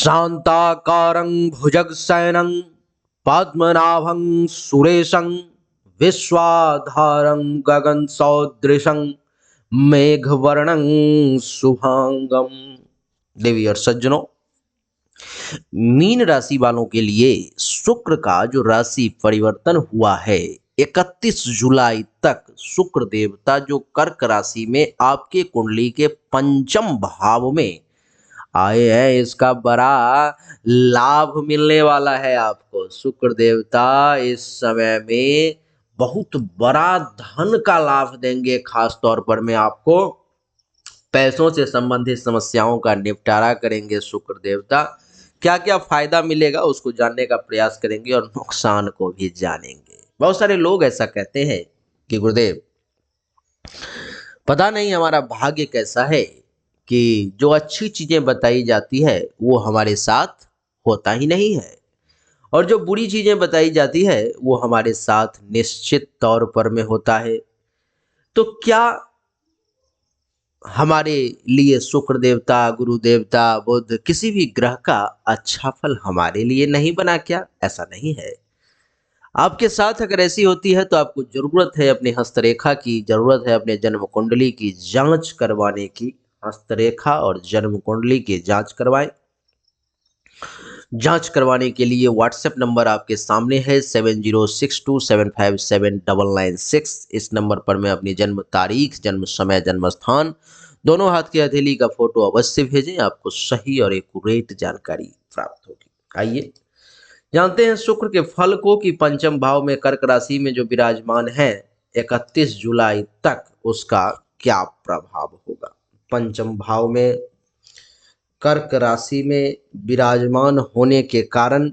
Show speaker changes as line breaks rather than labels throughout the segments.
शांताकारं भुजगशयनं पद्मनाभं सुरेशं विश्वाधारं गगनसदृशं मेघवर्णं शुभांगम। देवी और सज्जनों, मीन राशि वालों के लिए शुक्र का जो राशि परिवर्तन हुआ है 31 जुलाई तक, शुक्र देवता जो कर्क राशि में आपके कुंडली के पंचम भाव में आए हैं, इसका बड़ा लाभ मिलने वाला है आपको। शुक्र देवता इस समय में बहुत बड़ा धन का लाभ देंगे। खास तौर पर मैं आपको पैसों से संबंधित समस्याओं का निपटारा करेंगे। शुक्र देवता क्या क्या फायदा मिलेगा उसको जानने का प्रयास करेंगे और नुकसान को भी जानेंगे। बहुत सारे लोग ऐसा कहते हैं कि गुरुदेव, पता नहीं हमारा भाग्य कैसा है कि जो अच्छी चीजें बताई जाती है वो हमारे साथ होता ही नहीं है, और जो बुरी चीजें बताई जाती है वो हमारे साथ निश्चित तौर पर में होता है। तो क्या हमारे लिए शुक्र देवता, गुरु देवता, बुध, किसी भी ग्रह का अच्छा फल हमारे लिए नहीं बना क्या? ऐसा नहीं है। आपके साथ अगर ऐसी होती है तो आपको जरूरत है अपनी हस्तरेखा की, जरूरत है अपने जन्म कुंडली की जांच करवाने की। हस्तरेखा और जन्म कुंडली की जांच करवाएं। जांच करवाने के लिए व्हाट्सएप नंबर आपके सामने है 7062757996। इस नंबर पर मैं अपनी जन्म तारीख, जन्म समय, जन्म स्थान, दोनों हाथ की हथेली का फोटो अवश्य भेजें। आपको सही और एक्यूरेट जानकारी प्राप्त होगी। आइए जानते हैं शुक्र के फल को कि पंचम भाव में कर्क राशि में जो विराजमान है 31 जुलाई तक उसका क्या प्रभाव होगा। पंचम भाव में कर्क राशि में विराजमान होने के कारण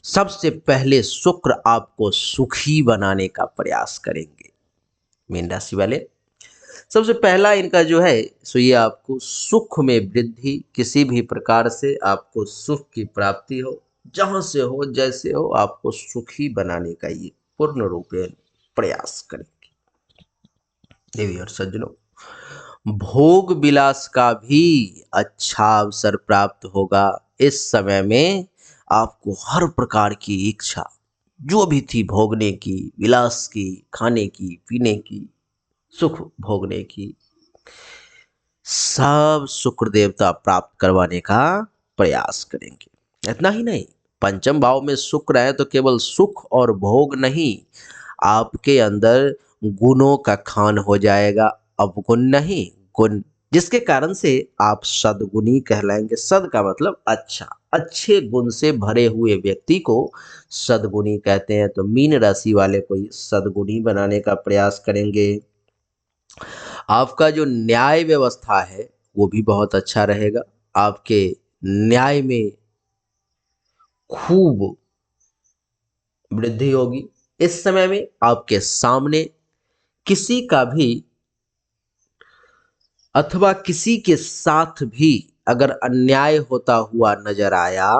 सबसे पहले शुक्र आपको सुखी बनाने का प्रयास करेंगे। मीन राशि वाले, सबसे पहला इनका जो है सो ये आपको सुख में वृद्धि, किसी भी प्रकार से आपको सुख की प्राप्ति हो, जहां से हो जैसे हो, आपको सुखी बनाने का ये पूर्ण रूपेण प्रयास करेंगे। देवी और सज्जनों, भोग विलास का भी अच्छा अवसर प्राप्त होगा। इस समय में आपको हर प्रकार की इच्छा जो भी थी भोगने की, विलास की, खाने की, पीने की, सुख भोगने की, सब शुक्र देवता प्राप्त करवाने का प्रयास करेंगे। इतना ही नहीं, पंचम भाव में शुक्र है तो केवल सुख और भोग नहीं, आपके अंदर गुणों का खान हो जाएगा। अवगुण नहीं, गुण, जिसके कारण से आप सद्गुणी कहलाएंगे। सद का मतलब अच्छा, अच्छे गुण से भरे हुए व्यक्ति को सद्गुणी कहते हैं। तो मीन राशि वाले को सद्गुणी बनाने का प्रयास करेंगे। आपका जो न्याय व्यवस्था है वो भी बहुत अच्छा रहेगा। आपके न्याय में खूब वृद्धि होगी। इस समय में आपके सामने किसी का भी अथवा किसी के साथ भी अगर अन्याय होता हुआ नजर आया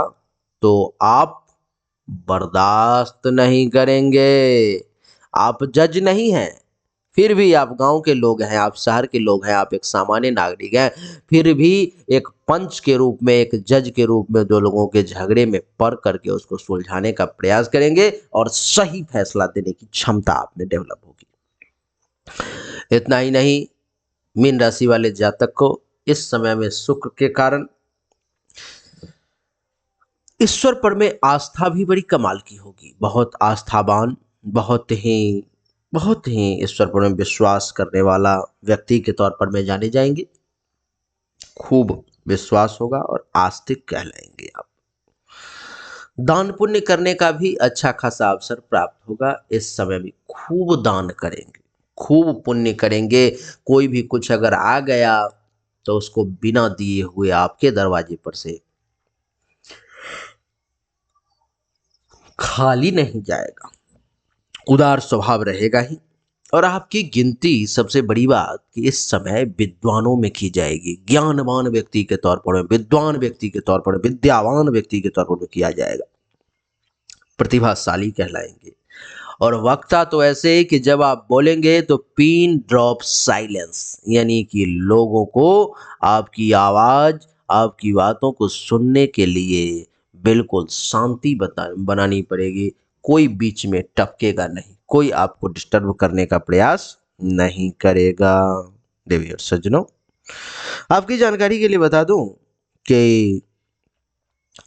तो आप बर्दाश्त नहीं करेंगे। आप जज नहीं हैं, फिर भी आप गांव के लोग हैं, आप शहर के लोग हैं, आप एक सामान्य नागरिक हैं, फिर भी एक पंच के रूप में, एक जज के रूप में दो लोगों के झगड़े में पड़ करके उसको सुलझाने का प्रयास करेंगे और सही फैसला देने की क्षमता आप में डेवलप होगी। इतना ही नहीं, मीन राशि वाले जातक को इस समय में शुक्र के कारण ईश्वर पर में आस्था भी बड़ी कमाल की होगी। बहुत आस्थावान, बहुत ही ईश्वर पर में विश्वास करने वाला व्यक्ति के तौर पर में जाने जाएंगे। खूब विश्वास होगा और आस्तिक कहलाएंगे आप। दान पुण्य करने का भी अच्छा खासा अवसर प्राप्त होगा। इस समय में खूब दान करेंगे, खूब पुण्य करेंगे। कोई भी कुछ अगर आ गया तो उसको बिना दिए हुए आपके दरवाजे पर से खाली नहीं जाएगा। उदार स्वभाव रहेगा ही। और आपकी गिनती, सबसे बड़ी बात कि इस समय विद्वानों में की जाएगी। ज्ञानवान व्यक्ति के तौर पर, विद्वान व्यक्ति के तौर पर, विद्यावान व्यक्ति के तौर पर किया जाएगा। प्रतिभाशाली कहलाएंगे। और वक्ता तो ऐसे ही कि जब आप बोलेंगे तो पिन ड्रॉप साइलेंस, यानी कि लोगों को आपकी आवाज, आपकी बातों को सुनने के लिए बिल्कुल शांति बनानी पड़ेगी। कोई बीच में टपकेगा नहीं, कोई आपको डिस्टर्ब करने का प्रयास नहीं करेगा। देवी और सज्जनों, आपकी जानकारी के लिए बता दूं कि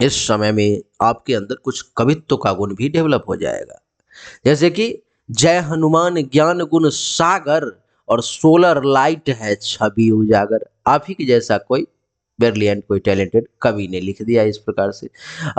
इस समय में आपके अंदर कुछ कवित्व का गुण भी डेवलप हो जाएगा। जैसे कि जय हनुमान ज्ञान गुण सागर और सोलर लाइट है छवि उजागर। आप ही के जैसा कोई ब्रिलियंट, कोई टैलेंटेड कवि ने लिख दिया इस प्रकार से।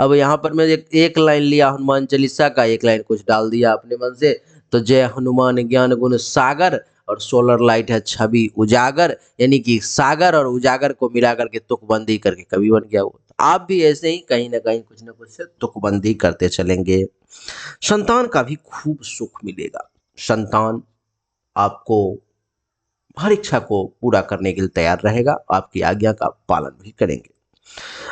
अब यहाँ पर मैं एक लाइन लिया हनुमान चालीसा का, एक लाइन कुछ डाल दिया अपने मन से, तो जय हनुमान ज्ञान गुण सागर और सोलर लाइट है छवि उजागर, यानी कि सागर और उजागर को मिला करके तुकबंदी करके कवि बन गया वो। आप भी ऐसे ही कहीं ना कुछ से तुकबंदी करते चलेंगे। संतान का भी खूब सुख मिलेगा। संतान आपको हर इच्छा को पूरा करने के लिए तैयार रहेगा, आपकी आज्ञा का पालन भी करेंगे।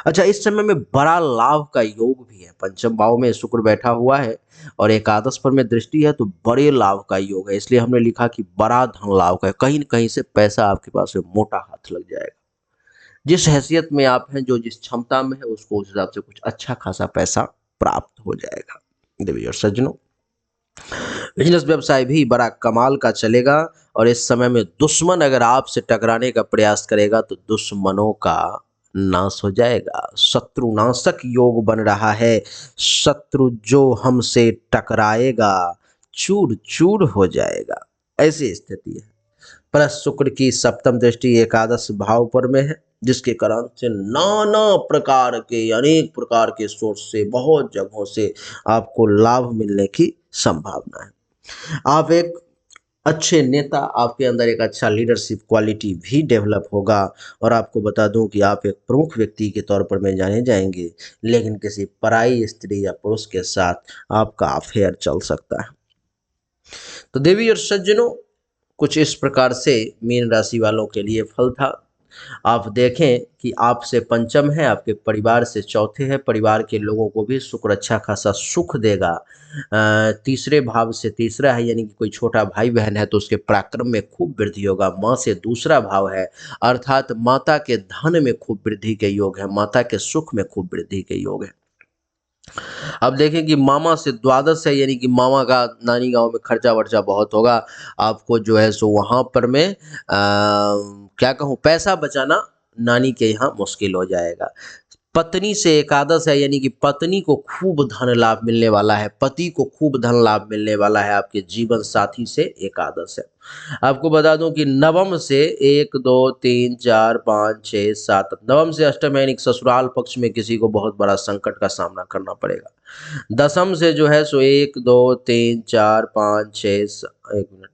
अच्छा, इस समय में बड़ा लाभ का योग भी है। पंचम भाव में शुक्र बैठा हुआ है और एकादश पर में दृष्टि है, तो बड़े लाभ का योग है। इसलिए हमने लिखा कि बड़ा धन लाभ का है। कहीं न कहीं से पैसा आपके पास में मोटा हाथ लग जाएगा। जिस हैसियत में आप हैं, जो जिस क्षमता में है, उसको उस हिसाब से कुछ अच्छा खासा पैसा प्राप्त हो जाएगा। देवी और सज्जनों, बिजनेस व्यवसाय भी बड़ा कमाल का चलेगा और इस समय में दुश्मन अगर आपसे टकराने का प्रयास करेगा तो दुश्मनों का नाश हो जाएगा। शत्रुनाशक योग बन रहा है। शत्रु जो हमसे टकराएगा चूर चूर हो जाएगा, ऐसी स्थिति है। प्लस शुक्र की सप्तम दृष्टि एकादश भाव पर में है, जिसके कारण से नाना प्रकार के, अनेक प्रकार के सोर्स से, बहुत जगहों से आपको लाभ मिलने की संभावना है। आप एक अच्छे नेता, आपके अंदर एक अच्छा लीडरशिप क्वालिटी भी डेवलप होगा। और आपको बता दूं कि आप एक प्रमुख व्यक्ति के तौर पर में जाने जाएंगे, लेकिन किसी पराई स्त्री या पुरुष के साथ आपका अफेयर चल सकता है। तो देवी और सज्जनों, कुछ इस प्रकार से मीन राशि वालों के लिए फल था। आप देखें कि आपसे पंचम है, आपके परिवार से चौथे है। परिवार के लोगों को भी शुक्र अच्छा खासा सुख देगा। तीसरे भाव से तीसरा है, यानी कि कोई छोटा भाई बहन है तो उसके पराक्रम में खूब वृद्धि होगा। माँ से दूसरा भाव है, अर्थात माता के धन में खूब वृद्धि के योग है, माता के सुख में खूब वृद्धि के योग है। अब देखें कि मामा से द्वादश है, यानी कि मामा का नानी गांव में खर्चा वर्चा बहुत होगा। आपको जो है सो वहाँ पर मैं क्या कहूँ, पैसा बचाना नानी के यहाँ मुश्किल हो जाएगा। पत्नी से एकादश है, यानी कि पत्नी को खूब धन लाभ मिलने वाला है, पति को खूब धन लाभ मिलने वाला है। आपके जीवन साथी से एकादश है। आपको बता दूं कि नवम से 1 2 3 4 5 6 7, नवम से अष्टम यानी कि ससुराल पक्ष में किसी को बहुत बड़ा संकट का सामना करना पड़ेगा। दसम से जो है सो 1 2 3 4 5 6, एक मिनट,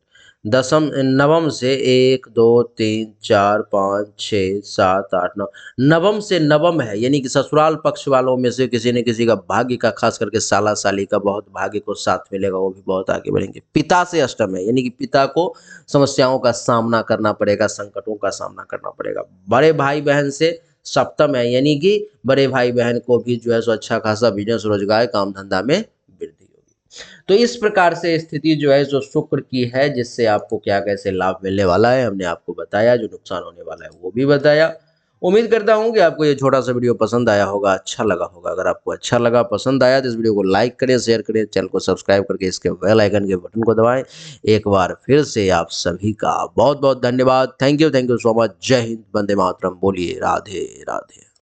दसम नवम से 1 2 3 4 5 6 7 8 9, नवम से नवम है, यानी कि ससुराल पक्ष वालों में से किसी न किसी का भाग्य का, खास करके साला साली का बहुत भाग्य को साथ मिलेगा, वो भी बहुत आगे बढ़ेंगे। पिता से अष्टम है, यानी कि पिता को समस्याओं का सामना करना पड़ेगा, संकटों का सामना करना पड़ेगा। बड़े भाई बहन से सप्तम है, यानी कि बड़े भाई बहन को भी जो है सो अच्छा खासा बिजनेस, रोजगार, काम धंधा में वृद्धि होगी। तो इस प्रकार से स्थिति जो है जो शुक्र की है, जिससे आपको क्या कैसे लाभ मिलने वाला है हमने आपको बताया, जो नुकसान होने वाला है वो भी बताया। उम्मीद करता हूँ कि आपको ये छोटा सा वीडियो पसंद आया होगा, अच्छा लगा होगा। अगर आपको अच्छा लगा, पसंद आया, तो इस वीडियो को लाइक करें, शेयर करें, चैनल को सब्सक्राइब करके इसके बेल आइकन के बटन को दबाएं। एक बार फिर से आप सभी का बहुत बहुत धन्यवाद। Thank you so much. जय हिंद, वंदे मातरम। बोलिए राधे राधे।